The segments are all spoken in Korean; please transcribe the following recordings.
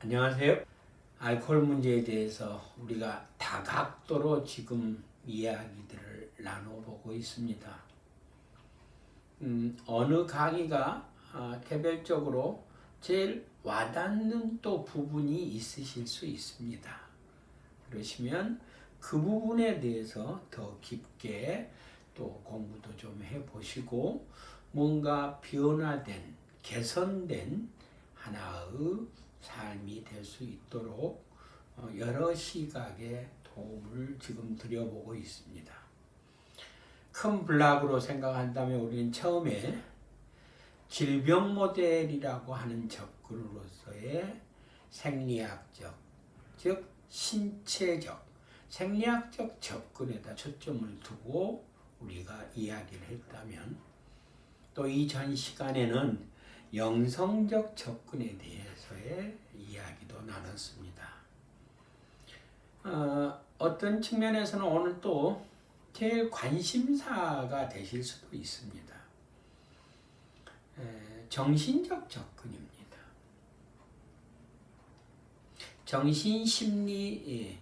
안녕하세요. 알코올 문제에 대해서 우리가 다각도로 지금 이야기들을 나눠보고 있습니다. 어느 강의가 개별적으로 제일 와닿는 또 부분이 있으실 수 있습니다. 그러시면 그 부분에 대해서 더 깊게 또 공부도 좀 해보시고 뭔가 변화된, 개선된 하나의 삶이 될 수 있도록 여러 시각의 도움을 지금 드려보고 있습니다. 큰 블록으로 생각한다면 우리는 처음에 질병 모델이라고 하는 접근으로서의 생리학적, 즉 신체적, 생리학적 접근에다 초점을 두고 우리가 이야기를 했다면 또 이전 시간에는 영성적 접근에 대해서의 이야기도 나눴습니다. 어떤 측면에서는 오늘 또 제일 관심사가 되실 수도 있습니다. 정신적 접근입니다. 정신심리,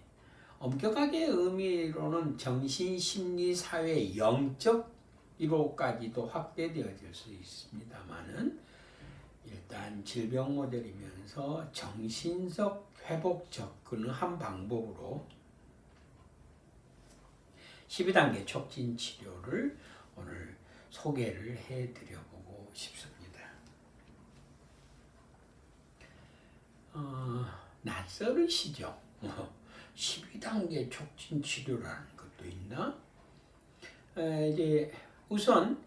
엄격하게 의미로는 정신심리사회 영적으로까지도 확대되어질 수 있습니다만은 일단 질병 모델이면서 정신적 회복 접근의 한 방법으로 12단계 촉진 치료를 오늘 소개를 해드려보고 싶습니다. 낯설으시죠? 12단계 촉진 치료라는 것도 있나? 이제 우선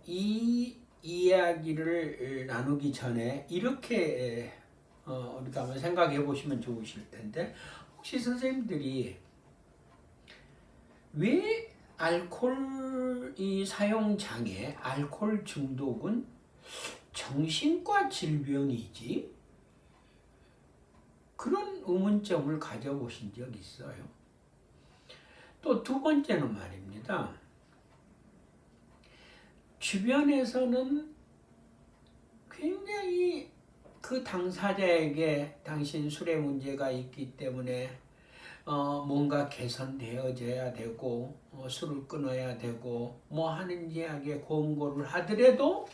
이 이야기를 나누기 전에 이렇게 우리가 한번 생각해 보시면 좋으실 텐데, 혹시 선생님들이 왜 알코올 사용 장애, 알코올 중독은 정신과 질병이지? 그런 의문점을 가져보신 적 있어요? 또 두 번째는 말입니다. 주변에서는 굉장히 그 당사자에게 당신 술에 문제가 있기 때문에 뭔가 개선되어져야 되고 술을 끊어야 되고 뭐 하는 이야기에 권고를 하더라도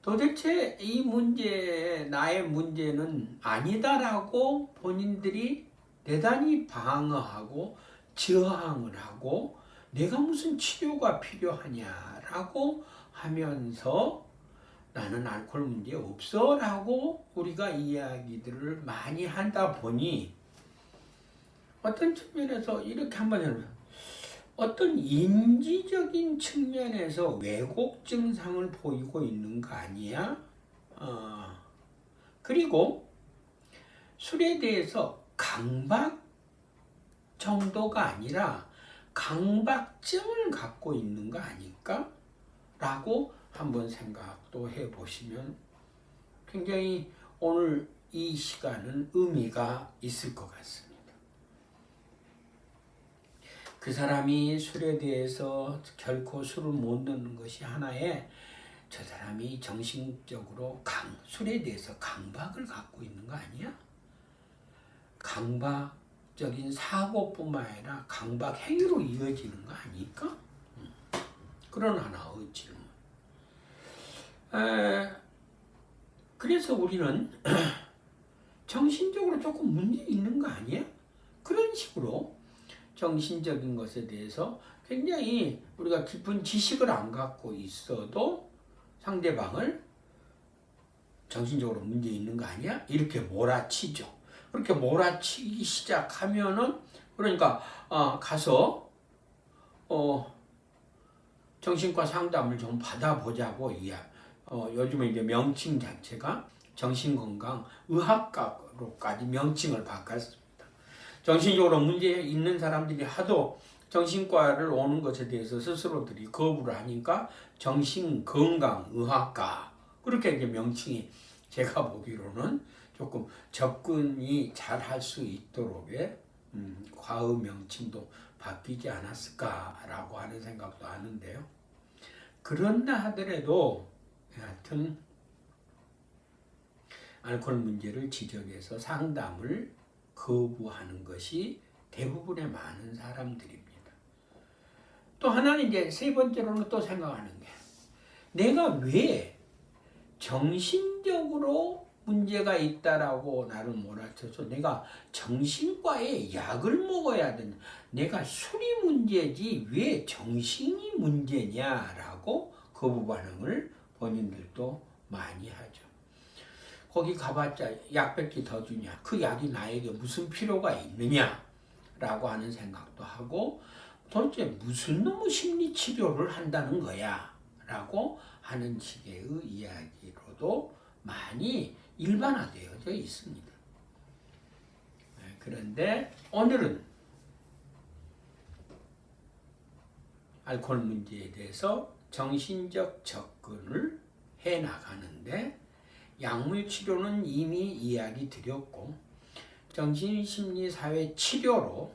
도대체 이 문제, 나의 문제는 아니다라고 본인들이 대단히 방어하고 저항을 하고 내가 무슨 치료가 필요하냐라고 하면서 나는 알코올 문제 없어 라고 우리가 이야기들을 많이 하다 보니 어떤 측면에서 이렇게 한번 해보면 어떤 인지적인 측면에서 왜곡 증상을 보이고 있는 거 아니야? 그리고 술에 대해서 강박 정도가 아니라 강박증을 갖고 있는 거 아닐까? 라고 한번 생각도 해보시면 굉장히 오늘 이 시간은 의미가 있을 것 같습니다. 그 사람이 술에 대해서 결코 술을 못 넣는 것이 하나의 저 사람이 정신적으로 술에 대해서 강박을 갖고 있는 거 아니야? 강박적인 사고뿐만 아니라 강박 행위로 이어지는 거 아닐까? 그런 하나의 질문. 그래서 우리는 정신적으로 조금 문제 있는 거 아니야? 그런 식으로 정신적인 것에 대해서 굉장히 우리가 깊은 지식을 안 갖고 있어도 상대방을 정신적으로 문제 있는 거 아니야? 이렇게 몰아치죠. 그렇게 몰아치기 시작하면은 그러니까 가서 정신과 상담을 좀 받아보자고 요즘에 이제 명칭 자체가 정신건강의학과로까지 명칭을 바꿨습니다. 정신적으로 문제 있는 사람들이 하도 정신과를 오는 것에 대해서 스스로들이 거부를 하니까 정신건강의학과 그렇게 이제 명칭이 제가 보기로는 조금 접근이 잘 할 수 있도록의 과의 명칭도 바뀌지 않았을까라고 하는 생각도 하는데요. 그런다 하더라도 하여튼 알코올 문제를 지적해서 상담을 거부하는 것이 대부분의 많은 사람들입니다. 또 하나는 이제 세 번째로는 또 생각하는 게 내가 왜 정신적으로 문제가 있다라고 나를 몰아쳐서 내가 정신과에 약을 먹어야 된다. 내가 술이 문제지 왜 정신이 문제냐라고 거부 반응을 본인들도 많이 하죠. 거기 가봤자 약 100개 더 주냐? 그 약이 나에게 무슨 필요가 있느냐라고 하는 생각도 하고 도대체 무슨 놈의 심리치료를 한다는 거야? 라고 하는 식의 이야기로도 많이 일반화되어져 있습니다. 그런데 오늘은 알코올 문제에 대해서 정신적 접근을 해 나가는데 약물 치료는 이미 이야기 드렸고 정신심리사회 치료로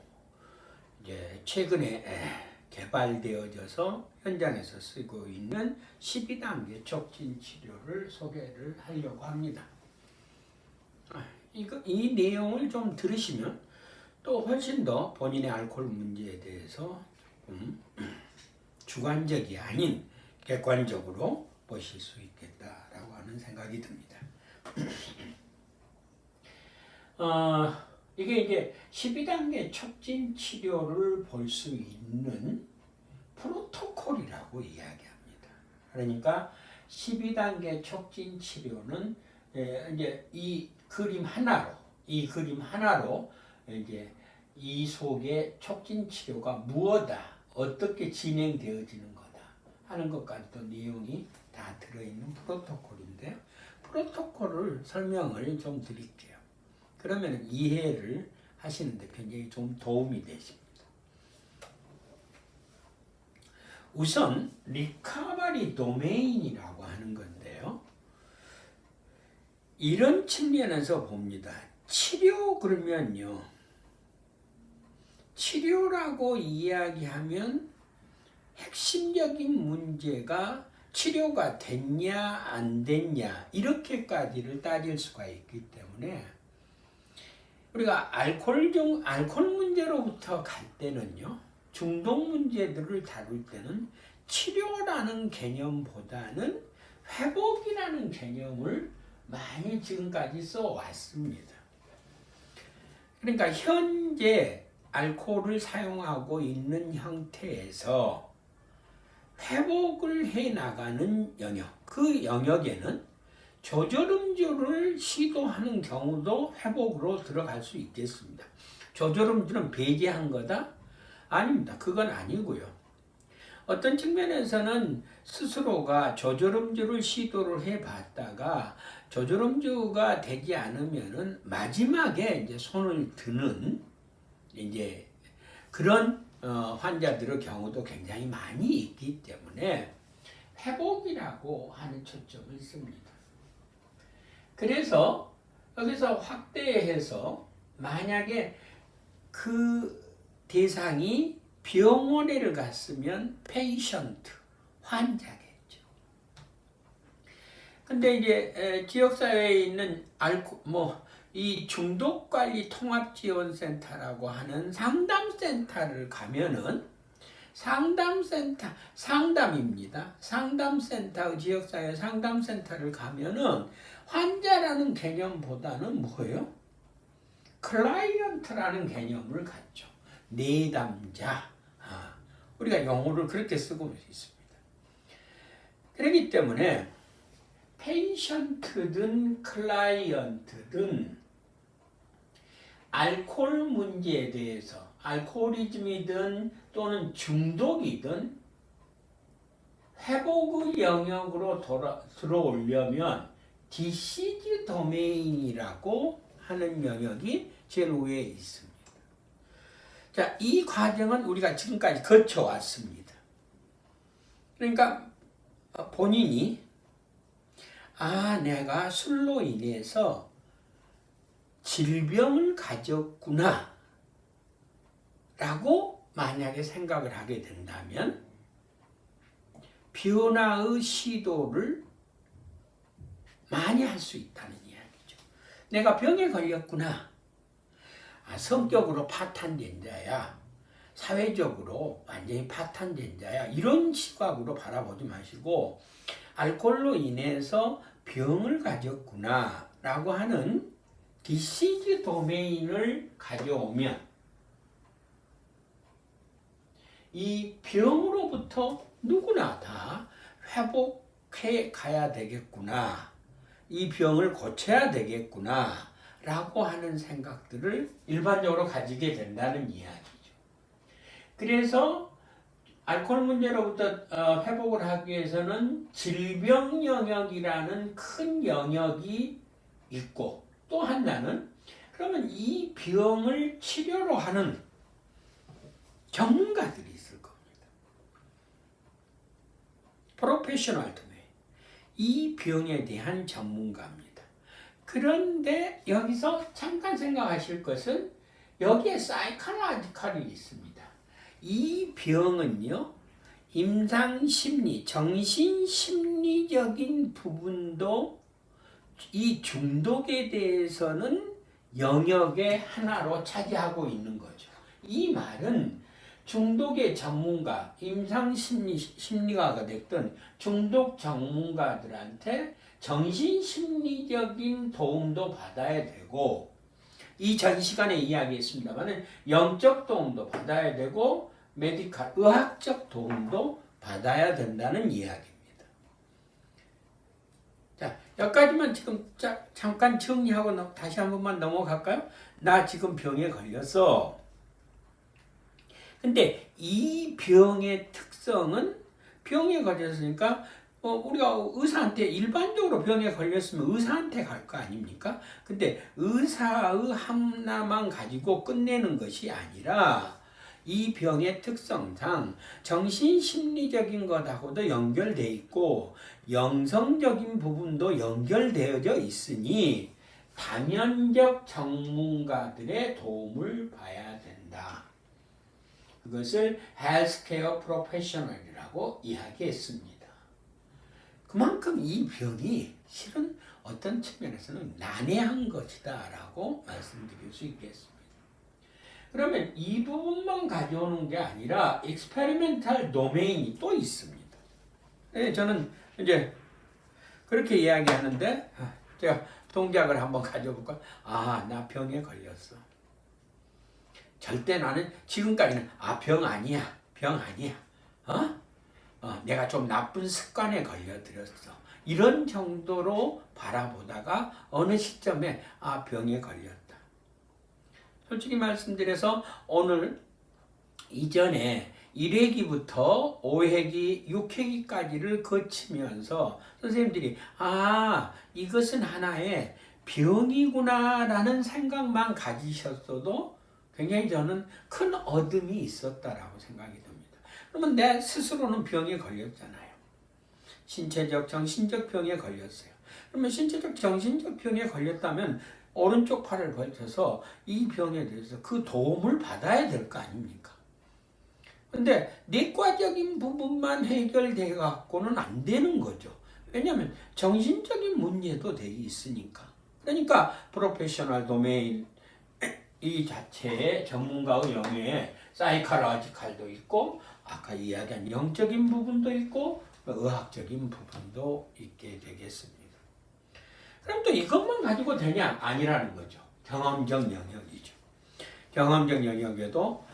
이제 최근에 개발되어져서 현장에서 쓰고 있는 12단계 촉진 치료를 소개를 하려고 합니다. 이 내용을 좀 들으시면 또 훨씬 더 본인의 알코올 문제에 대해서 주관적이 아닌 객관적으로 보실 수 있겠다라고 하는 생각이 듭니다. 이게 이제 12단계 촉진 치료를 볼 수 있는 프로토콜이라고 이야기합니다. 그러니까 12단계 촉진 치료는 이제 이 그림 하나로 이제 이 속에 촉진 치료가 무엇이다, 어떻게 진행되어지는 거다 하는 것까지도 내용이 다 들어있는 프로토콜인데요. 프로토콜을 설명을 좀 드릴게요. 그러면 이해를 하시는데 굉장히 좀 도움이 되십니다. 우선 리커버리 도메인이라고 하는 건데요. 이런 측면에서 봅니다. 치료 그러면요. 치료라고 이야기하면 핵심적인 문제가 치료가 됐냐 안 됐냐 이렇게까지를 따질 수가 있기 때문에 우리가 알코올 문제로부터 갈 때는요. 중독 문제들을 다룰 때는 치료라는 개념보다는 회복이라는 개념을 많이 지금까지 써왔습니다. 그러니까 현재 알코올을 사용하고 있는 형태에서 회복을 해나가는 영역, 그 영역에는 조절음주를 시도하는 경우도 회복으로 들어갈 수 있겠습니다. 조절음주는 배제한 거다? 아닙니다. 그건 아니고요. 어떤 측면에서는 스스로가 조절음주를 시도를 해봤다가 조절음주가 되지 않으면은 마지막에 이제 손을 드는 이제 그런 환자들의 경우도 굉장히 많이 있기 때문에 회복이라고 하는 초점을 씁니다. 그래서 여기서 확대해서 만약에 그 대상이 병원에 갔으면 페이션트, 환자겠죠. 근데 이제 지역사회에 있는 이 중독관리 통합지원센터라고 하는 상담센터를 가면은 상담입니다. 상담센터, 지역사회 상담센터를 가면은 환자라는 개념보다는 뭐예요? 클라이언트라는 개념을 갖죠. 내담자. 우리가 용어를 그렇게 쓰고 있습니다. 그렇기 때문에 페이션트든 클라이언트든 알코올 문제에 대해서 알코올이즘이든 또는 중독이든 회복의 영역으로 들어오려면 디시즈 도메인이라고 하는 영역이 제일 위에 있습니다. 자, 이 과정은 우리가 지금까지 거쳐왔습니다. 그러니까 본인이 내가 술로 인해서 질병을 가졌구나 라고 만약에 생각을 하게 된다면 변화의 시도를 많이 할 수 있다는 이야기죠. 내가 병에 걸렸구나. 성격으로 파탄된 자야. 사회적으로 완전히 파탄된 자야. 이런 시각으로 바라보지 마시고 알코올로 인해서 병을 가졌구나 라고 하는 디시즈 도메인을 가져오면 이 병으로부터 누구나 다 회복해 가야 되겠구나. 이 병을 고쳐야 되겠구나 라고 하는 생각들을 일반적으로 가지게 된다는 이야기죠. 그래서 알코올 문제로부터 회복을 하기 위해서는 질병 영역이라는 큰 영역이 있고 또 하나는 그러면 이 병을 치료로 하는 전문가들이 있을 겁니다. 프로페셔널 도메인. 이 병에 대한 전문가입니다. 그런데 여기서 잠깐 생각하실 것은 여기에 사이코로지컬이 있습니다. 이 병은요, 임상심리, 정신심리적인 부분도 이 중독에 대해서는 영역의 하나로 차지하고 있는 거죠. 이 말은 중독의 전문가, 임상심리가가 됐든 중독 전문가들한테 정신심리적인 도움도 받아야 되고 이 전 시간에 이야기했습니다만 영적 도움도 받아야 되고 메디컬, 의학적 도움도 받아야 된다는 이야기입니다. 자, 여기까지만 지금 잠깐 정리하고 다시 한 번만 넘어갈까요? 나 지금 병에 걸렸어. 근데 이 병의 특성은 병에 걸렸으니까 우리가 의사한테 일반적으로 병에 걸렸으면 의사한테 갈 거 아닙니까? 근데 의사의 하나만 가지고 끝내는 것이 아니라 이 병의 특성상 정신심리적인 것하고도 연결되어 있고 영성적인 부분도 연결되어져 있으니 다면적 전문가들의 도움을 봐야 된다. 그것을 헬스케어 프로페셔널이라고 이야기했습니다. 그만큼 이 병이 실은 어떤 측면에서는 난해한 것이다 라고 말씀드릴 수 있겠습니다. 그러면 이 부분만 가져오는 게 아니라 익스페리멘탈 도메인이 또 있습니다. 네, 저는 이제 그렇게 이야기하는데 제가 동작을 한번 가져볼까요? 나 병에 걸렸어. 절대 나는 지금까지는 병 아니야. 내가 좀 나쁜 습관에 걸려들었어. 이런 정도로 바라보다가 어느 시점에 병에 걸렸다. 솔직히 말씀드려서 오늘 이전에 1회기부터 5회기, 6회기까지를 거치면서 선생님들이 이것은 하나의 병이구나 라는 생각만 가지셨어도 굉장히 저는 큰 어둠이 있었다라고 생각이 듭니다. 그러면 내 스스로는 병에 걸렸잖아요. 신체적, 정신적 병에 걸렸어요. 그러면 신체적, 정신적 병에 걸렸다면 오른쪽 팔을 걸쳐서 이 병에 대해서 그 도움을 받아야 될 거 아닙니까? 근데 내과적인 부분만 해결돼 갖고는 안 되는 거죠. 왜냐하면 정신적인 문제도 되어 있으니까. 그러니까 프로페셔널 도메인 이 자체의 전문가의 영역에 사이코로지컬도 있고 아까 이야기한 영적인 부분도 있고 의학적인 부분도 있게 되겠습니다. 그럼 또 이것만 가지고 되냐? 아니라는 거죠. 경험적 영역이죠. 경험적 영역에도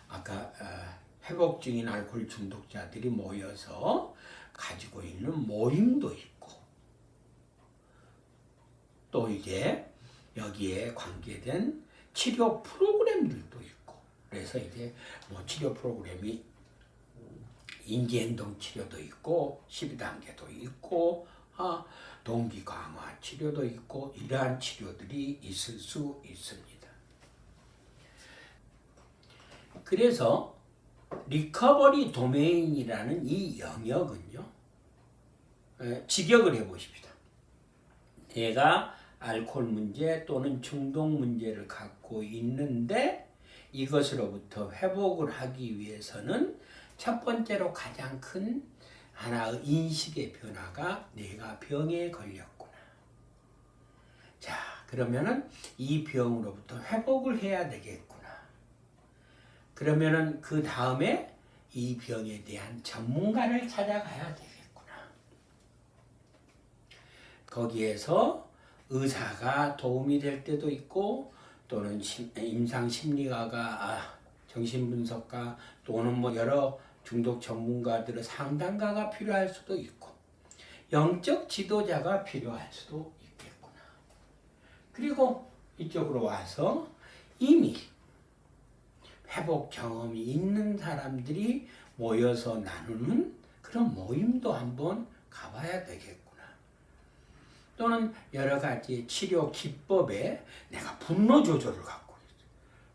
아까 회복 중인 알코올 중독자들이 모여서 가지고 있는 모임도 있고 또 이제 여기에 관계된 치료 프로그램들도 있고 그래서 이제 치료 프로그램이 인지행동 치료도 있고 12단계도 있고 동기 강화 치료도 있고 이러한 치료들이 있을 수 있습니다. 그래서 리커버리 도메인이라는 이 영역은요. 직역을 해보십시다. 내가 알코올 문제 또는 중독 문제를 갖고 있는데 이것으로부터 회복을 하기 위해서는 첫 번째로 가장 큰 하나의 인식의 변화가 내가 병에 걸렸구나. 자, 그러면은 이 병으로부터 회복을 해야 되겠구나. 그러면은 그 다음에 이 병에 대한 전문가를 찾아가야 되겠구나. 거기에서 의사가 도움이 될 때도 있고 또는 임상심리가가 정신분석가 또는 뭐 여러 중독 전문가들의 상담가가 필요할 수도 있고 영적 지도자가 필요할 수도 있겠구나. 그리고 이쪽으로 와서 이미 회복 경험이 있는 사람들이 모여서 나누는 그런 모임도 한번 가봐야 되겠구나. 또는 여러 가지 치료 기법에 내가 분노 조절을 갖고 있어.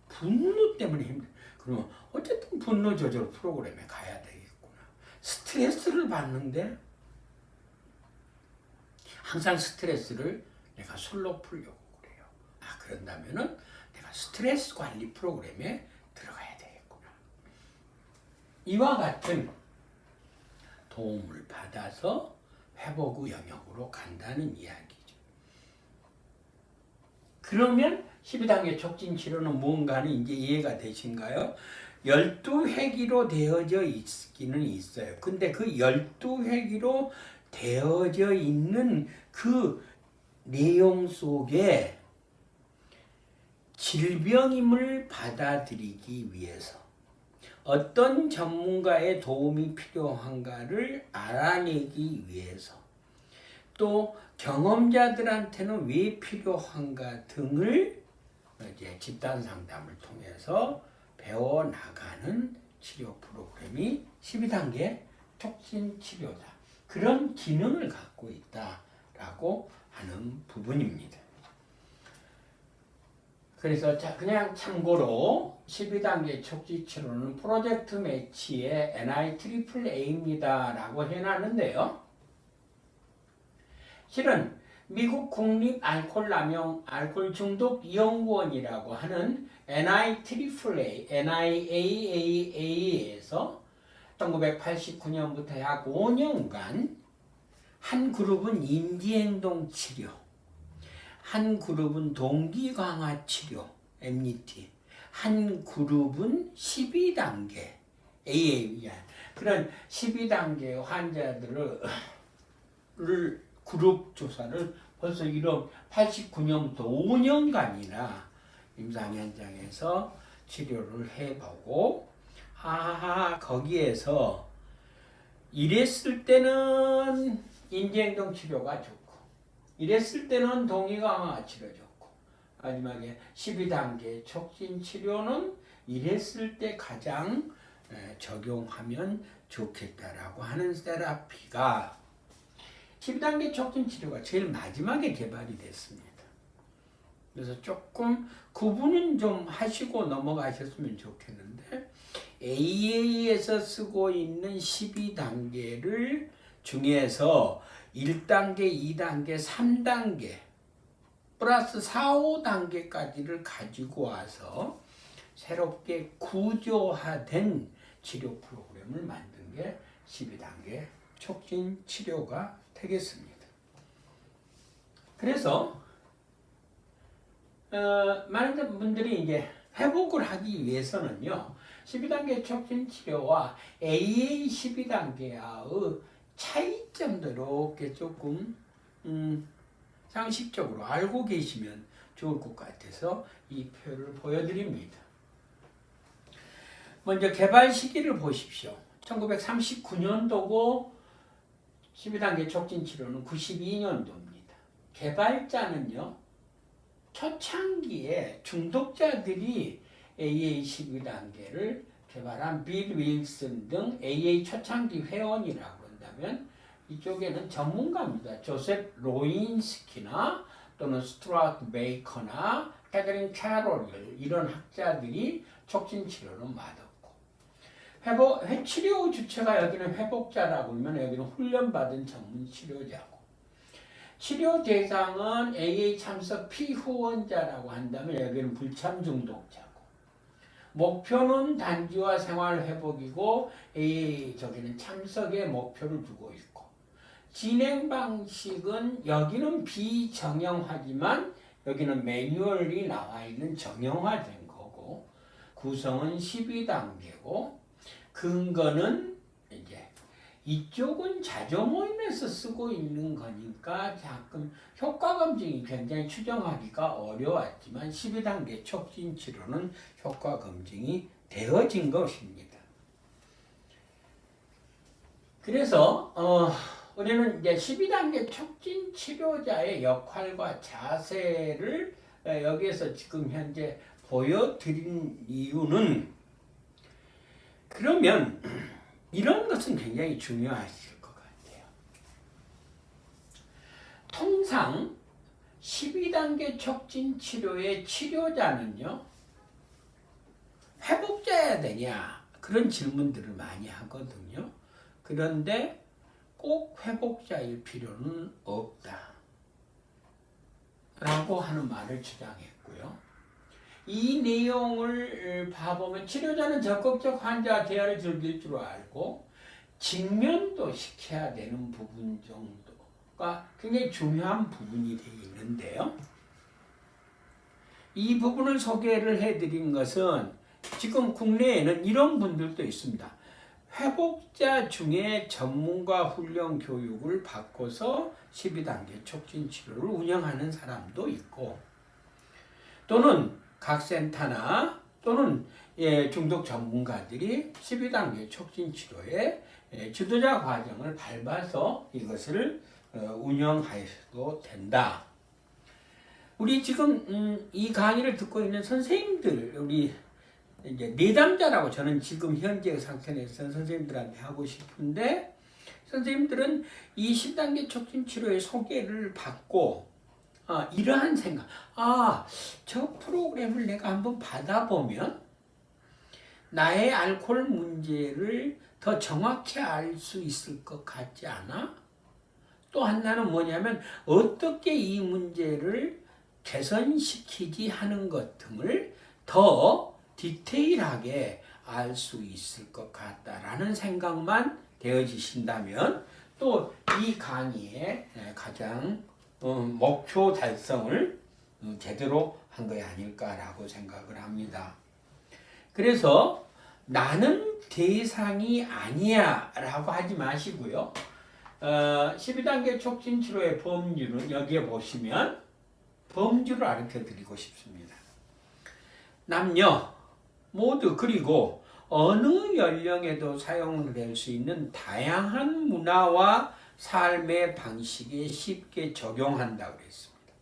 분노 때문에 힘들어. 그러면 어쨌든 분노 조절 프로그램에 가야 되겠구나. 스트레스를 받는데 항상 스트레스를 내가 술로 풀려고 그래요. 그런다면은 내가 스트레스 관리 프로그램에 들어가야 되겠구나. 이와 같은 도움을 받아서 회복 후 영역으로 간다는 이야기죠. 그러면 12단계 촉진 치료는 뭔가는 이제 이해가 되신가요? 12회기로 되어져 있기는 있어요. 근데 그 12회기로 되어져 있는 그 내용 속에 질병임을 받아들이기 위해서 어떤 전문가의 도움이 필요한가를 알아내기 위해서 또 경험자들한테는 왜 필요한가 등을 이제 집단 상담을 통해서 배워나가는 치료 프로그램이 12단계 촉진 치료다. 그런 기능을 갖고 있다라고 하는 부분입니다. 그래서 그냥 참고로 12단계 촉진 치료는 프로젝트 매치의 NIAAA입니다 라고 해놨는데요. 실은 미국 국립 알코올 남용 알코올 중독 연구원이라고 하는 NIAAA에서 1989년부터 약 5년간 한 그룹은 인지행동 치료, 한 그룹은 동기 강화 치료, MNT, 한 그룹은 12단계, AA, 그런 12단계 환자들을 그룹 조사를 벌써 이런 89년부터 5년간이나 임상 현장에서 치료를 해보고 거기에서 이랬을 때는 인지행동 치료가 좋고 이랬을 때는 동의 강화 치료 좋고 마지막에 12단계 촉진 치료는 이랬을 때 가장 적용하면 좋겠다라고 하는 세라피가 12단계 촉진 치료가 제일 마지막에 개발이 됐습니다. 그래서 조금 구분은 좀 하시고 넘어가셨으면 좋겠는데 AA에서 쓰고 있는 12단계를 중에서 1단계, 2단계, 3단계 플러스 4, 5단계까지를 가지고 와서 새롭게 구조화된 치료 프로그램을 만든 게 12단계 촉진 치료가 되겠습니다. 그래서 많은 분들이 이제 회복을 하기 위해서는요, 12단계 촉진 치료와 AA 12단계의 차이점도 이렇게 조금 상식적으로 알고 계시면 좋을 것 같아서 이 표를 보여드립니다. 먼저 개발 시기를 보십시오. 1939년도고 12단계 촉진 치료는 92년도입니다. 개발자는요, 초창기에 중독자들이 AA 12단계를 개발한 빌 윌슨 등 AA 초창기 회원이라고 한다면 이쪽에는 전문가입니다. 조셉 로인스키나 또는 스튜어트 베이커나 캐서린 캐롤 이런 학자들이 촉진 치료는 맡았고 치료 주체가 여기는 회복자라고 하면 여기는 훈련받은 전문 치료자고 치료 대상은 AA 참석 피후원자라고 한다면 여기는 불참 중독자고 목표는 단지와 생활 회복이고 AA 저기는 참석의 목표를 두고 있고 진행 방식은 여기는 비정형하지만 여기는 매뉴얼이 나와 있는 정형화된 거고, 구성은 12단계고, 근거는 이제 이쪽은 자조 모임에서 쓰고 있는 거니까 조금 효과 검증이 굉장히 추정하기가 어려웠지만 12단계 촉진 치료는 효과 검증이 되어진 것입니다. 그래서 우리는 이제 12단계 촉진 치료자의 역할과 자세를 여기에서 지금 현재 보여드린 이유는, 그러면 이런 것은 굉장히 중요하실 것 같아요. 통상 12단계 촉진 치료의 치료자는요, 회복자야 되냐? 그런 질문들을 많이 하거든요. 그런데 꼭 회복자일 필요는 없다 라고 하는 말을 주장했고요. 이 내용을 봐보면 치료자는 적극적 환자 대화를 즐길 줄 알고 직면도 시켜야 되는 부분 정도가 굉장히 중요한 부분이 되어 있는데요. 이 부분을 소개를 해드린 것은 지금 국내에는 이런 분들도 있습니다. 회복자 중에 전문가 훈련 교육을 받고서 12단계 촉진 치료를 운영하는 사람도 있고, 또는 각 센터나 또는 중독 전문가들이 12단계 촉진 치료의 지도자 과정을 밟아서 이것을 운영하셔도 된다. 우리 지금 이 강의를 듣고 있는 선생님들, 우리 이제 내담자라고 저는 지금 현재 상태에서 선생님들한테 하고 싶은데, 선생님들은 이 10단계 촉진 치료의 소개를 받고 이러한 생각, 저 프로그램을 내가 한번 받아보면 나의 알코올 문제를 더 정확히 알 수 있을 것 같지 않아? 또 하나는 뭐냐면 어떻게 이 문제를 개선시키지 하는 것 등을 더 디테일하게 알 수 있을 것 같다라는 생각만 되어지신다면 또 이 강의의 가장 목표 달성을 제대로 한 것이 아닐까라고 생각을 합니다. 그래서 나는 대상이 아니야 라고 하지 마시고요. 12단계 촉진 치료의 범주는 여기에 보시면 범주를 알려 드리고 싶습니다. 남녀 모두, 그리고 어느 연령에도 사용될 수 있는 다양한 문화와 삶의 방식에 쉽게 적용한다고 했습니다.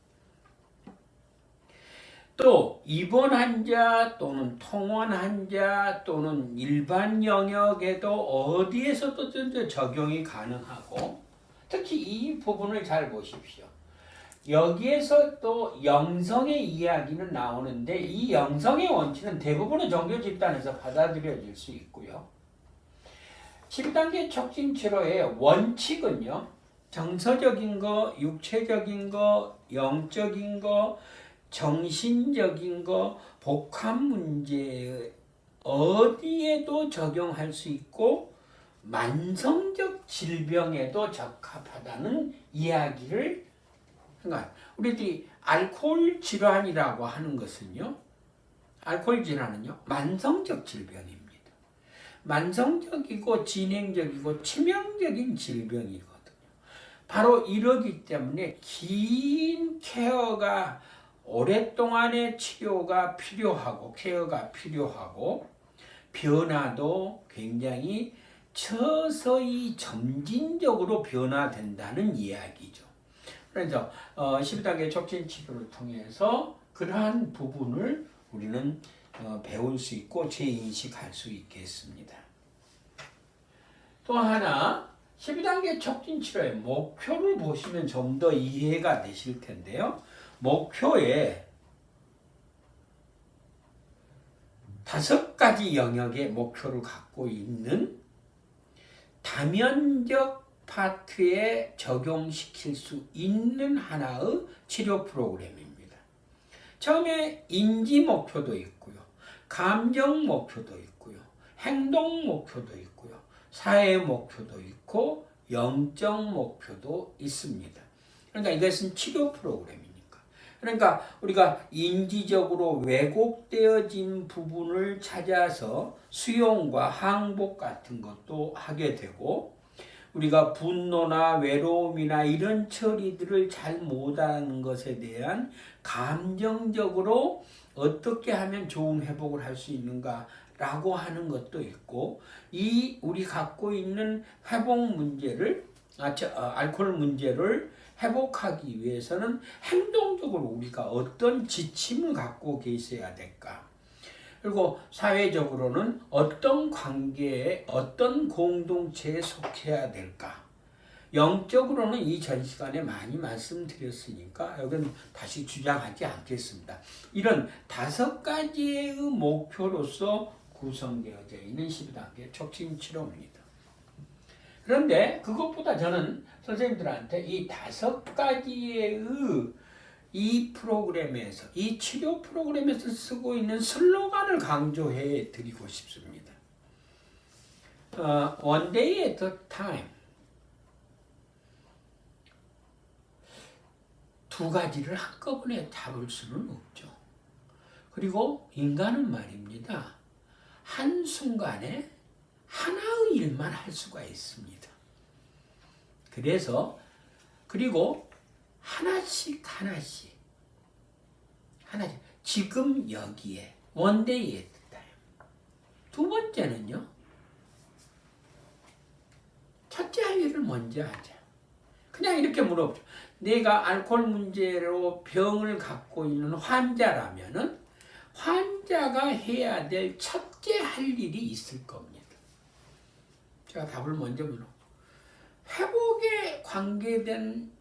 또 입원 환자 또는 통원 환자 또는 일반 영역에도 어디에서도 적용이 가능하고, 특히 이 부분을 잘 보십시오. 여기에서 또 영성의 이야기는 나오는데 이 영성의 원칙은 대부분의 종교 집단에서 받아들여질 수 있고요. 12단계 촉진 치료의 원칙은요, 정서적인 거, 육체적인 거, 영적인 거, 정신적인 거, 복합 문제 어디에도 적용할 수 있고 만성적 질병에도 적합하다는 이야기를, 그러니까 우리들이 알코올 질환이라고 하는 것은요, 알코올 질환은요 만성적 질병입니다. 만성적이고 진행적이고 치명적인 질병이거든요. 바로 이러기 때문에 긴 케어가, 오랫동안의 치료가 필요하고 케어가 필요하고 변화도 굉장히 서서히 점진적으로 변화된다는 이야기죠. 그래서 12단계 촉진 치료를 통해서 그러한 부분을 우리는 배울 수 있고 재인식할 수 있겠습니다. 또 하나 12단계 촉진 치료의 목표를 보시면 좀 더 이해가 되실 텐데요. 목표에 5가지 영역의 목표를 갖고 있는 다면적 파트에 적용시킬 수 있는 하나의 치료 프로그램입니다. 처음에 인지 목표도 있고요. 감정 목표도 있고요. 행동 목표도 있고요. 사회 목표도 있고 영적 목표도 있습니다. 그러니까 이것은 치료 프로그램이니까. 그러니까 우리가 인지적으로 왜곡되어진 부분을 찾아서 수용과 항복 같은 것도 하게 되고, 우리가 분노나 외로움이나 이런 처리들을 잘 못하는 것에 대한 감정적으로 어떻게 하면 좋은 회복을 할 수 있는가라고 하는 것도 있고, 이 우리 갖고 있는 회복 문제를 알코올 문제를 회복하기 위해서는 행동적으로 우리가 어떤 지침을 갖고 계셔야 될까? 그리고 사회적으로는 어떤 관계에 어떤 공동체에 속해야 될까? 영적으로는 이 전 시간에 많이 말씀드렸으니까 여기는 다시 주장하지 않겠습니다. 이런 5가지의 목표로서 구성되어져 있는 12단계 촉진 치료입니다. 그런데 그것보다 저는 선생님들한테 이 5가지의 이 프로그램에서, 이 치료 프로그램에서 쓰고 있는 슬로건을 강조해 드리고 싶습니다. One day at a time. 2가지를 한꺼번에 잡을 수는 없죠. 그리고 인간은 말입니다. 한순간에 하나의 일만 할 수가 있습니다. 그리고 하나씩 지금 여기에 one day at a time. 2번째는요. 첫째 할 일을 먼저 하자. 그냥 이렇게 물어보죠. 내가 알코올 문제로 병을 갖고 있는 환자라면은 환자가 해야 될 첫째 할 일이 있을 겁니다. 제가 답을 먼저 물어. 회복에 관계된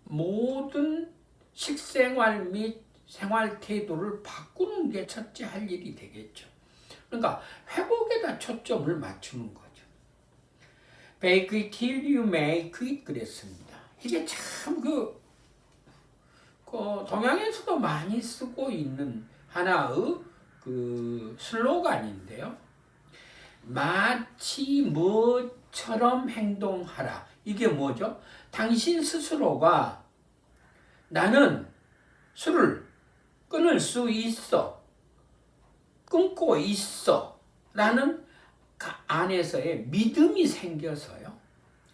모든 식생활 및 생활 태도를 바꾸는 게 첫째 할 일이 되겠죠. 그러니까 회복에다 초점을 맞추는 거죠. Bake it till you make it 그랬습니다. 이게 참 동양에서도 많이 쓰고 있는 하나의 슬로건인데요. 마치 뭐처럼 행동하라. 이게 뭐죠? 당신 스스로가 나는 술을 끊을 수 있어. 끊고 있어. 라는 안에서의 믿음이 생겨서요.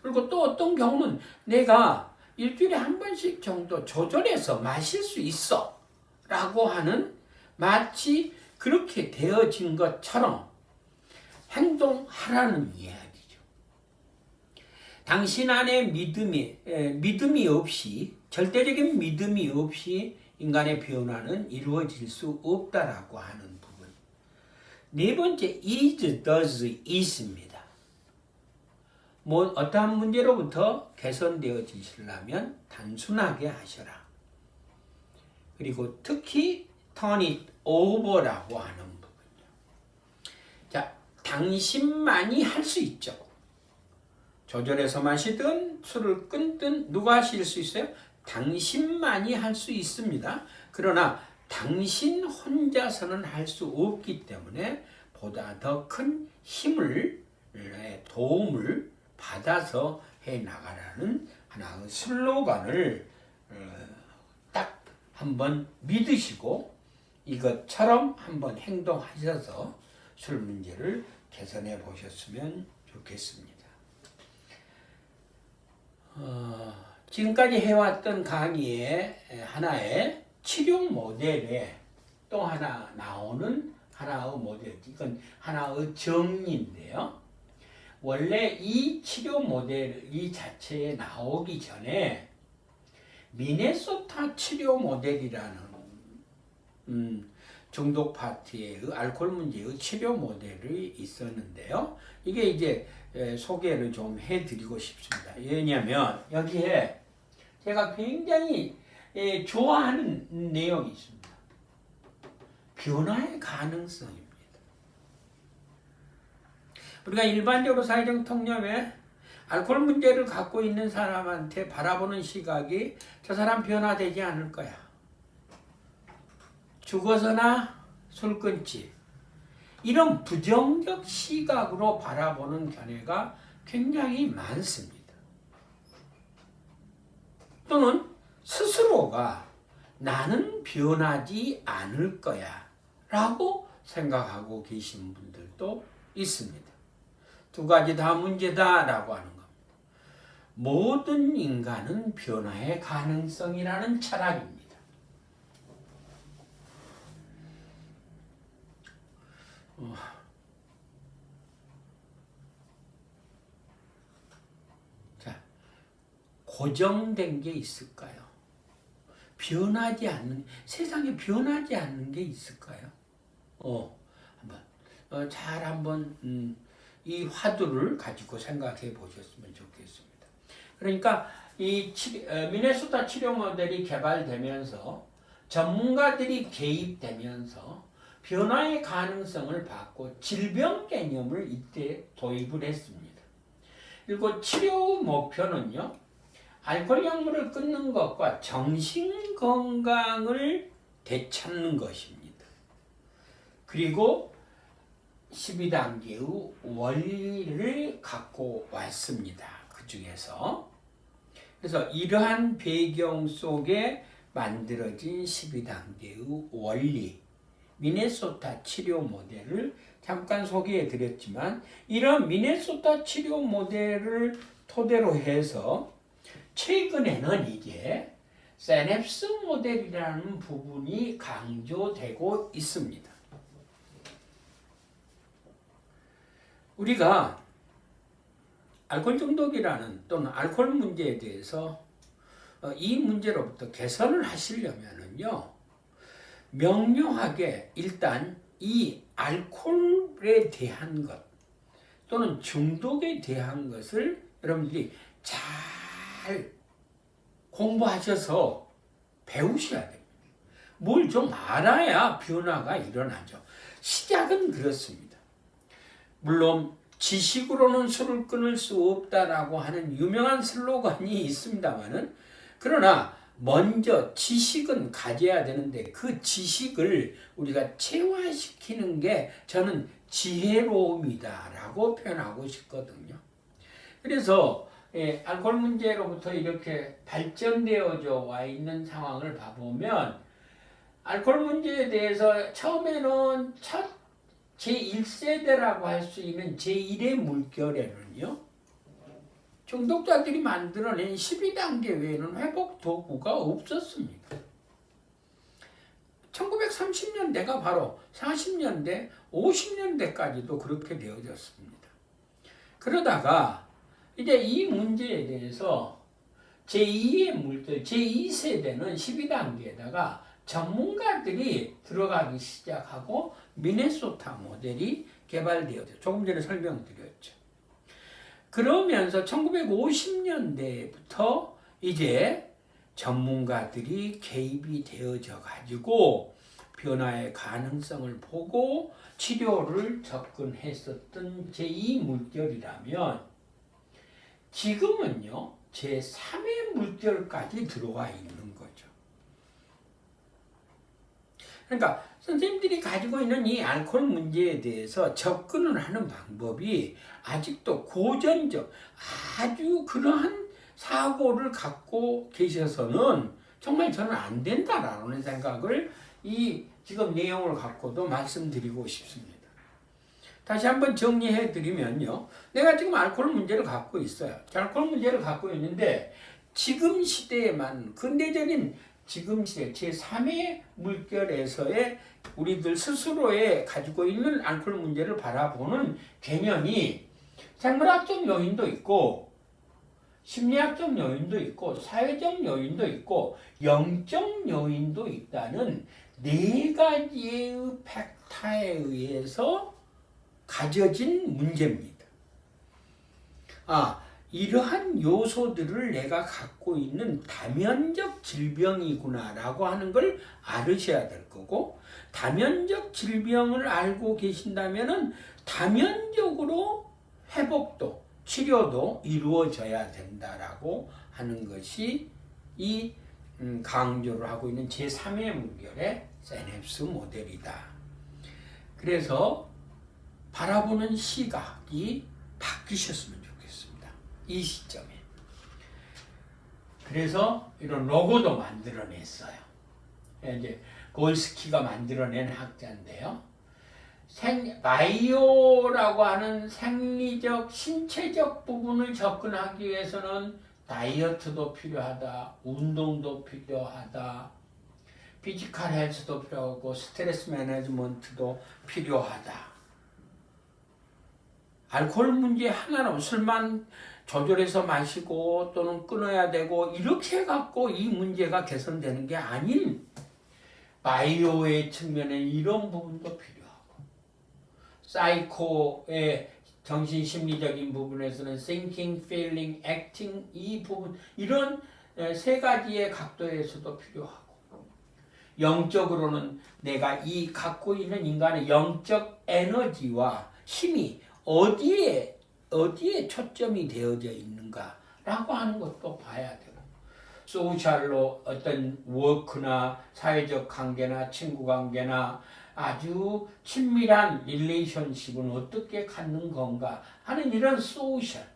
그리고 또 어떤 경우는 내가 일주일에 한 번씩 정도 조절해서 마실 수 있어. 라고 하는 마치 그렇게 되어진 것처럼 행동하라는 이야기죠. 당신 안에 믿음이 없이, 절대적인 믿음이 없이 인간의 변화는 이루어질 수 없다라고 하는 부분. 4번째, is, does, is입니다. 어떠한 문제로부터 개선되어지시려면 단순하게 하셔라. 그리고 특히 turn it over라고 하는 부분이요. 자, 당신만이 할 수 있죠. 조절해서 마시든 술을 끊든 누가 하실 수 있어요? 당신만이 할 수 있습니다. 그러나 당신 혼자서는 할 수 없기 때문에 보다 더 큰 힘을, 도움을 받아서 해나가라는 하나의 슬로건을 딱 한번 믿으시고 이것처럼 한번 행동하셔서 술 문제를 개선해 보셨으면 좋겠습니다. 지금까지 해왔던 강의의 하나의 치료 모델에 또 하나 나오는 하나의 모델, 이건 하나의 정리인데요. 원래 이 치료 모델 이 자체에 나오기 전에 미네소타 치료 모델이라는 중독 파트의 알코올 문제의 치료 모델이 있었는데요. 이게 이제 소개를 좀 해드리고 싶습니다. 왜냐하면 여기에 제가 굉장히 좋아하는 내용이 있습니다. 변화의 가능성입니다. 우리가 일반적으로 사회적 통념에 알코올 문제를 갖고 있는 사람한테 바라보는 시각이 저 사람 변화되지 않을 거야. 죽어서나 술 끊지. 이런 부정적 시각으로 바라보는 견해가 굉장히 많습니다. 또는 스스로가 나는 변하지 않을 거야 라고 생각하고 계신 분들도 있습니다. 두 가지 다 문제다 라고 하는 겁니다. 모든 인간은 변화의 가능성이라는 철학입니다. 자, 고정된 게 있을까요? 변하지 않는, 세상에 변하지 않는 게 있을까요? 한번 이 화두를 가지고 생각해 보셨으면 좋겠습니다. 그러니까 이 미네소타 치료 모델이 개발되면서 전문가들이 개입되면서 변화의 가능성을 받고 질병 개념을 이때 도입을 했습니다. 그리고 치료 목표는요, 알코올 약물을 끊는 것과 정신 건강을 되찾는 것입니다. 그리고 12단계의 원리를 갖고 왔습니다. 그 중에서. 그래서 이러한 배경 속에 만들어진 12단계의 원리, 미네소타 치료 모델을 잠깐 소개해 드렸지만, 이런 미네소타 치료 모델을 토대로 해서 최근에는 이제 세냅스 모델이라는 부분이 강조되고 있습니다. 우리가 알코올 중독이라는 또는 알코올 문제에 대해서 이 문제로부터 개선을 하시려면은요, 명료하게 일단 이 알코올에 대한 것 또는 중독에 대한 것을 여러분들이 잘 공부하셔서 배우셔야 됩니다. 뭘 좀 알아야 변화가 일어나죠. 시작은 그렇습니다. 물론 지식으로는 술을 끊을 수 없다라고 하는 유명한 슬로건이 있습니다만은, 그러나 먼저 지식은 가져야 되는데 그 지식을 우리가 체화시키는 게 저는 지혜로움이다라고 표현하고 싶거든요. 그래서 알코올 문제로부터 이렇게 발전되어져 와 있는 상황을 봐보면, 알코올 문제에 대해서 처음에는 첫 제1세대라고 할 수 있는 제1의 물결에는요, 중독자들이 만들어낸 12단계 외에는 회복 도구가 없었습니다. 1930년대가 바로 40년대, 50년대까지도 그렇게 되어졌습니다. 그러다가 이제 이 문제에 대해서 제2의 물결, 제2세대는 12단계에다가 전문가들이 들어가기 시작하고 미네소타 모델이 개발되었죠. 조금 전에 설명드렸죠. 그러면서 1950년대부터 이제 전문가들이 개입이 되어져 가지고 변화의 가능성을 보고 치료를 접근했었던 제2 물결이라면, 지금은요 제3의 물결까지 들어와 있는 거죠. 그러니까 선생님들이 가지고 있는 이 알코올 문제에 대해서 접근을 하는 방법이 아직도 고전적, 아주 그러한 사고를 갖고 계셔서는 정말 저는 안 된다라는 생각을 이 지금 내용을 갖고도 말씀드리고 싶습니다. 다시 한번 정리해 드리면요, 내가 지금 알코올 문제를 갖고 있어요. 알코올 문제를 갖고 있는데 지금 시대에만, 근대적인 지금 시대 제3의 물결에서의 우리들 스스로의 가지고 있는 알코올 문제를 바라보는 개념이 생물학적 요인도 있고, 심리학적 요인도 있고, 사회적 요인도 있고, 영적 요인도 있다는 네 가지의 팩터에 의해서 가져진 문제입니다. 이러한 요소들을 내가 갖고 있는 다면적 질병이구나라고 하는 걸 알으셔야 될 거고, 다면적 질병을 알고 계신다면은 다면적으로 회복도, 치료도 이루어져야 된다라고 하는 것이 이 강조를 하고 있는 제3의 물결의 세냅스 모델이다. 그래서 바라보는 시각이 바뀌셨으면 좋겠습니다. 이 시점에. 그래서 이런 로고도 만들어냈어요. 이제 골스키가 만들어낸 학자인데요. 바이오라고 하는 생리적, 신체적 부분을 접근하기 위해서는 다이어트도 필요하다, 운동도 필요하다, 피지컬 헬스도 필요하고 스트레스 매니지먼트도 필요하다. 알코올 문제 하나로 술만 조절해서 마시고 또는 끊어야 되고 이렇게 해갖고 이 문제가 개선되는 게 아닌 바이오의 측면에 이런 부분도 필요하고 사이코의 정신심리적인 부분에서는 thinking, feeling, acting 이 부분 이런 세 가지의 각도에서도 필요하고 영적으로는 내가 이 갖고 있는 인간의 영적 에너지와 힘이 어디에 초점이 되어져 있는가라고 하는 것도 봐야 되고 소셜로 어떤 워크나 사회적 관계나 친구 관계나 아주 친밀한 릴레이션십은 어떻게 갖는 건가 하는 이런 소셜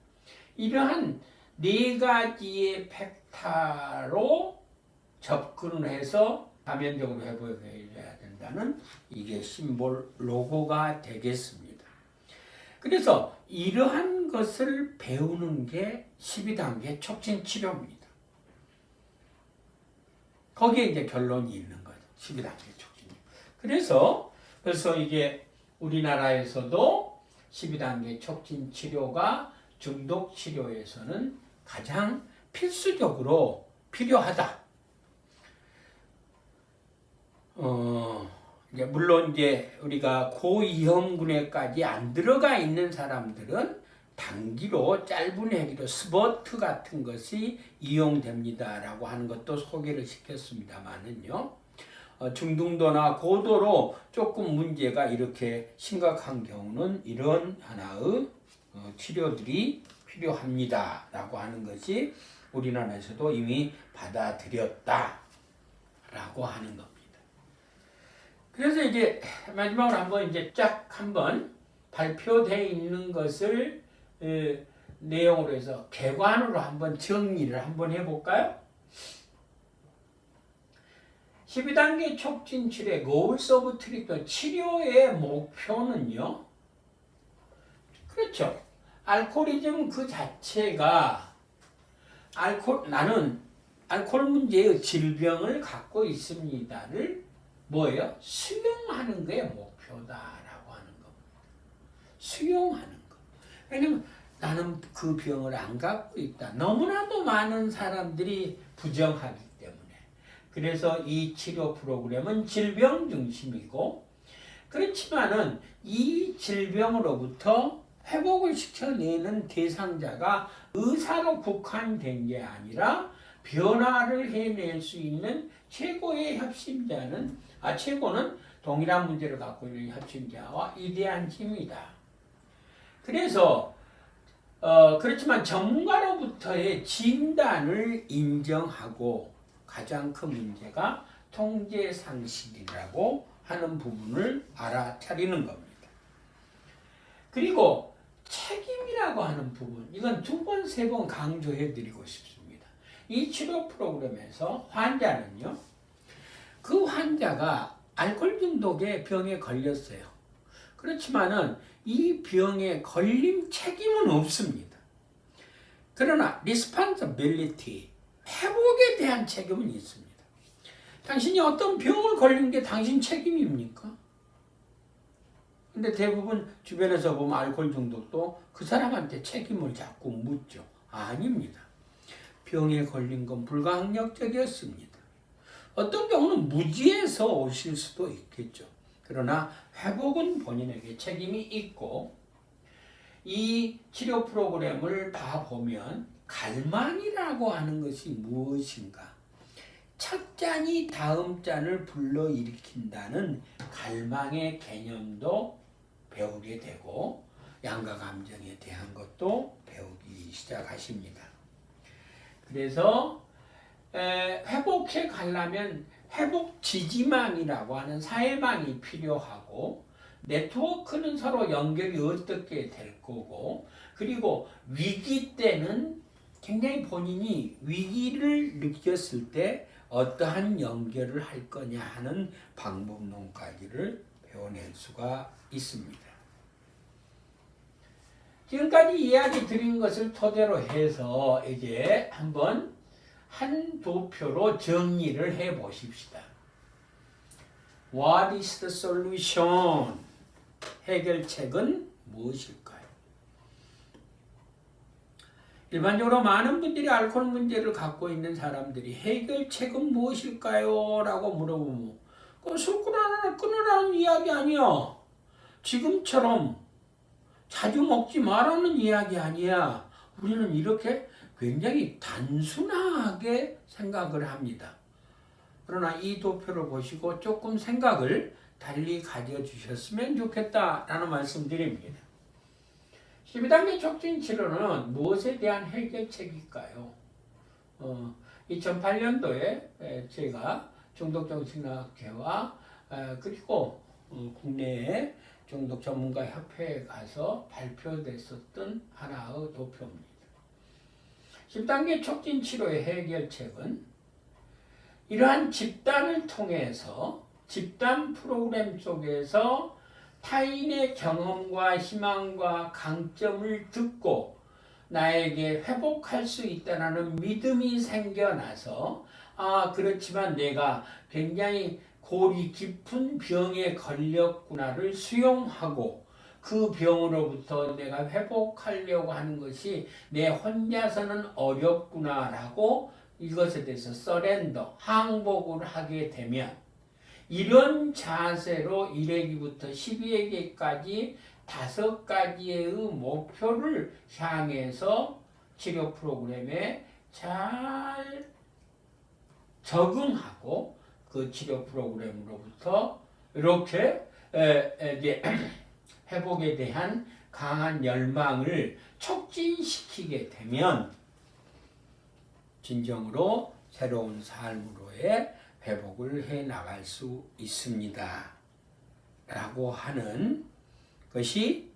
이러한 네 가지의 팩타로 접근을 해서 다면적으로 해보여야 된다는 이게 심볼 로고가 되겠습니다. 그래서 이러한 것을 배우는 게 12단계 촉진 치료입니다. 거기에 이제 결론이 있는 거죠. 12단계 촉진. 그래서 이게 우리나라에서도 12단계 촉진 치료가 중독 치료에서는 가장 필수적으로 필요하다. 물론 이제 우리가 고위험군에까지 안 들어가 있는 사람들은 단기로 짧은 회기로 스포트 같은 것이 이용됩니다라고 하는 것도 소개를 시켰습니다만은요. 중등도나 고도로 조금 문제가 이렇게 심각한 경우는 이런 하나의 치료들이 필요합니다라고 하는 것이 우리나라에서도 이미 받아들였다라고 하는 겁니다. 그래서 이제 마지막으로 한번 이제 쫙 한번 발표되어 있는 것을 내용으로 해서 개관으로 한번 정리를 한번 해볼까요? 12단계 촉진 치료의 goals of treatment 치료의 목표는요. 그렇죠. 알코올이즘 그 자체가 나는 알코올 문제의 질병을 갖고 있습니다를 뭐예요? 수용하는 게 목표다라고 하는 겁니다. 수용하는 거. 왜냐면 나는 그 병을 안 갖고 있다. 너무나도 많은 사람들이 부정하기 때문에. 그래서 이 치료 프로그램은 질병 중심이고 그렇지만은 이 질병으로부터 회복을 시켜내는 대상자가 의사로 국한된 게 아니라 변화를 해낼 수 있는 최고의 협심자는 최고는 동일한 문제를 갖고 있는 협심자와 위대한 힘이다. 그래서 그렇지만 전문가로부터의 진단을 인정하고 가장 큰 문제가 통제상실이라고 하는 부분을 알아차리는 겁니다. 그리고 책임이라고 하는 부분, 이건 2번, 3번 강조해 드리고 싶습니다. 이 치료 프로그램에서 환자는요, 그 환자가 알코올 중독의 병에 걸렸어요. 그렇지만은 이 병에 걸림 책임은 없습니다. 그러나 responsibility, 회복에 대한 책임은 있습니다. 당신이 어떤 병을 걸린 게 당신 책임입니까? 근데 대부분 주변에서 보면 알코올 중독도 그 사람한테 책임을 자꾸 묻죠. 아닙니다. 병에 걸린 건 불가항력적이었습니다. 어떤 경우는 무지해서 오실 수도 있겠죠. 그러나 회복은 본인에게 책임이 있고 이 치료 프로그램을 봐보면 갈망이라고 하는 것이 무엇인가? 첫 잔이 다음 잔을 불러일으킨다는 갈망의 개념도 배우게 되고 양가 감정에 대한 것도 배우기 시작하십니다. 그래서 회복해 가려면 회복 지지망이라고 하는 사회망이 필요하고 네트워크는 서로 연결이 어떻게 될 거고 그리고 위기 때는 굉장히 본인이 위기를 느꼈을 때 어떠한 연결을 할 거냐 하는 방법론까지를 배워낼 수가 있습니다. 지금까지 이야기 드린 것을 토대로 해서 이제 한번 한 도표로 정리를 해 보십시다. What is the solution? 해결책은 무엇일까요? 일반적으로 많은 분들이 알코올 문제를 갖고 있는 사람들이 해결책은 무엇일까요? 라고 물어보면 술 끊으라는 이야기 아니야. 지금처럼 자주 먹지 말라는 이야기 아니야. 우리는 이렇게 굉장히 단순하게 생각을 합니다. 그러나 이 도표를 보시고 조금 생각을 달리 가져주셨으면 좋겠다라는 말씀드립니다. 12단계 촉진 치료는 무엇에 대한 해결책일까요? 2008년도에 제가 중독정신학회와 그리고 국내의 중독 전문가 협회에 가서 발표됐었던 하나의 도표입니다. 10단계 촉진 치료의 해결책은 이러한 집단을 통해서 집단 프로그램 속에서 타인의 경험과 희망과 강점을 듣고 나에게 회복할 수 있다는 믿음이 생겨나서 그렇지만 내가 굉장히 골이 깊은 병에 걸렸구나를 수용하고 그 병으로부터 내가 회복하려고 하는 것이 내 혼자서는 어렵구나라고 이것에 대해서 서렌더, 항복을 하게 되면 이런 자세로 1회기부터 12회기까지 5가지의 목표를 향해서 치료 프로그램에 잘 적응하고 그 치료 프로그램으로부터 이렇게 회복에 대한 강한 열망을 촉진시키게 되면 진정으로 새로운 삶으로의 회복을 해 나갈 수 있습니다. 라고 하는 것이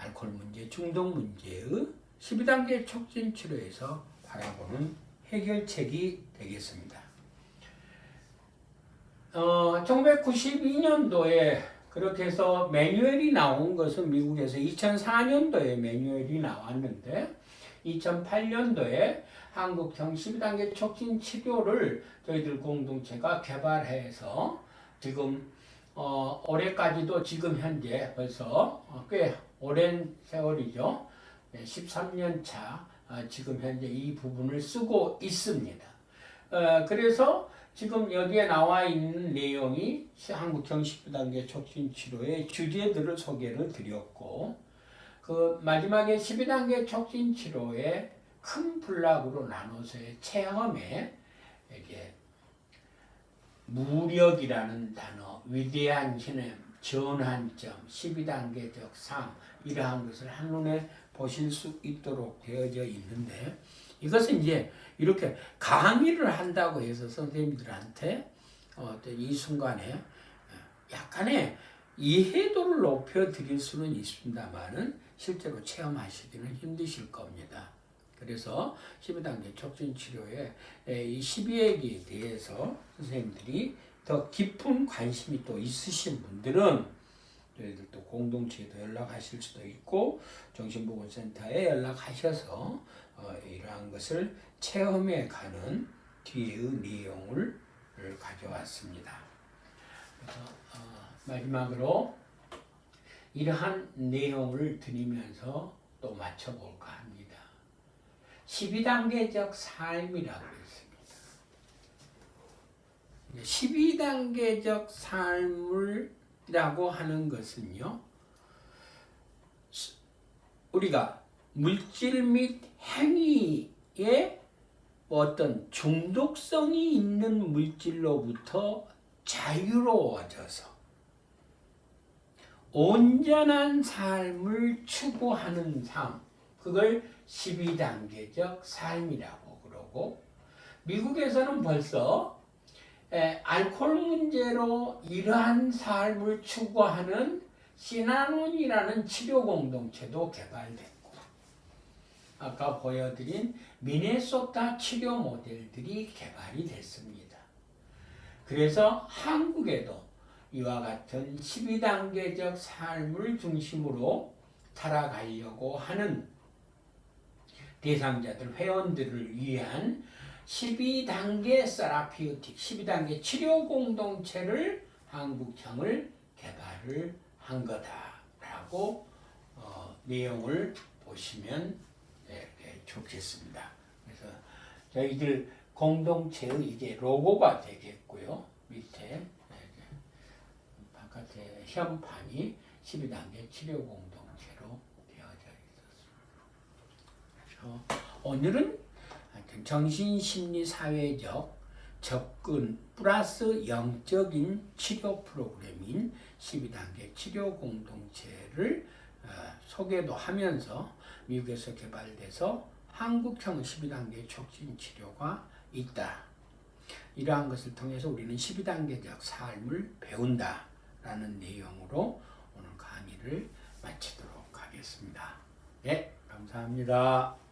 알코올 문제, 중독 문제의 12단계 촉진 치료에서 바라보는 해결책이 되겠습니다. 1992년도에 그렇게 해서 매뉴얼이 나온 것은 미국에서 2004년도에 매뉴얼이 나왔는데 2008년도에 한국형 12단계 촉진 치료를 저희들 공동체가 개발해서 지금 올해까지도 지금 현재 벌써 꽤 오랜 세월이죠. 13년 차 지금 현재 이 부분을 쓰고 있습니다. 그래서 지금 여기에 나와 있는 내용이 한국형 12단계 촉진 치료의 주제들을 소개를 드렸고 그 마지막에 12단계 촉진 치료의 큰 블록으로 나눠서의 체험에 이게 무력이라는 단어, 위대한 신의 전환점, 12단계적 삶 이러한 것을 한눈에 보실 수 있도록 되어져 있는데 이것은 이제 이렇게 강의를 한다고 해서 선생님들한테 이 순간에 약간의 이해도를 높여 드릴 수는 있습니다만은 실제로 체험하시기는 힘드실 겁니다. 그래서 12단계 촉진 치료의 이 12회기에 대해서 선생님들이 더 깊은 관심이 또 있으신 분들은 저희들 또 공동체에도 연락하실 수도 있고 정신보건센터에 연락하셔서 이러한 것을 체험해 가는 뒤의 내용을 가져왔습니다. 그래서 마지막으로 이러한 내용을 드리면서 또 맞춰볼까 합니다. 12단계적 삶이라고 했습니다. 12단계적 삶이라고 하는 것은요, 우리가 물질 및 행위에 어떤 중독성이 있는 물질로부터 자유로워져서 온전한 삶을 추구하는 삶, 그걸 12단계적 삶이라고 그러고 미국에서는 벌써 알코올 문제로 이러한 삶을 추구하는 시나논이라는 치료 공동체도 개발됐고 아까 보여드린 미네소타 치료 모델들이 개발이 됐습니다. 그래서 한국에도 이와 같은 12단계적 삶을 중심으로 살아가려고 하는 대상자들, 회원들을 위한 12단계 세라피우틱, 12단계 치료 공동체를 한국형을 개발을 한 거다라고 내용을 보시면 이렇게 좋겠습니다. 그래서 저희들 공동체의 이제 로고가 되겠고요. 밑에 바깥에 현판이 12단계 치료 공동체로 되어져 있었습니다. 오늘은 정신심리사회적 접근 플러스 영적인 치료 프로그램인 12단계 치료 공동체를 소개도 하면서 미국에서 개발돼서 한국형 12단계 촉진 치료가 있다. 이러한 것을 통해서 우리는 12단계적 삶을 배운다 라는 내용으로 오늘 강의를 마치도록 하겠습니다. 네, 감사합니다.